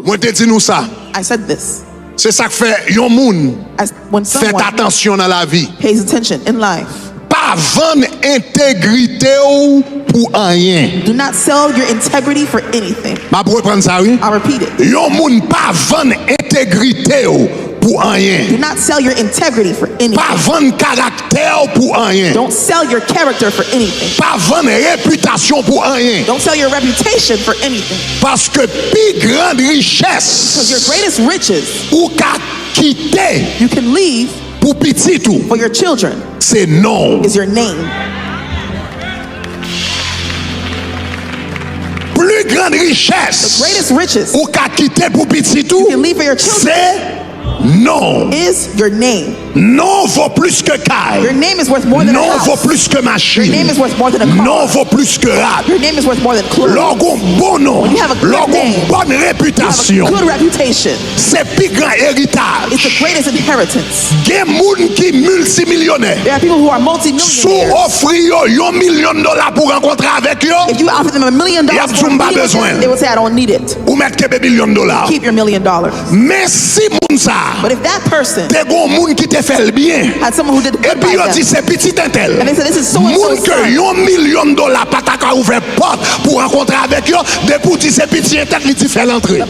Moi te dis nous ça. I said this. C'est ça que fait yon moun. When Faites someone attention dans la vie. pays attention in life, Pas vendre intégrité ou pour rien. do not sell your integrity for anything. Ma pour reprendre ça oui. I'll repeat it. Yon moun pas vendre intégrité ou pour rien. Do not sell your integrity for anything. Pas vendre caractère pour rien. Don't sell your character for anything. Pas vendre réputation pour rien. Don't sell your reputation for anything. Parce que plus grande Because your richesse greatest riches ou qu'a quitter you can leave pour petit tout, for your children c'est non. is your name. Plus grande richesse Greatest riches ou qu'a quitter pour petit tout, you can leave for your children c'est non. is your name. Non vaut plus que caille. Your name is worth more than a Non vaut house. plus que Your machine. name is worth more than a car. Non vaut plus que rap. Your name is worth more than clothes. Logon bon nom. you have a good Logon name, bonne You have réputation. a good reputation. C'est plus grand It's héritage. the greatest inheritance. Gen moun qui multimillionnaire. There are people who are Sous multi-millionaires. offrir yo $1 million pour rencontrer avec yo, If you offer them $1 million, Y a for a pas meeting with besoin. them, they will say, I don't need it. ou mettre que $1 million. Keep your $1 million. Mais si moun sa, But if that person te gon moun qui te fait le bien, had someone who did et good puis by yo them, dit c'est petit intel. and they said, this is so and Moun so que $1 million pas ta ka ouvert porte pour rencontrer avec yo, depuis dit c'est petit intel, il dit fait l'entrée.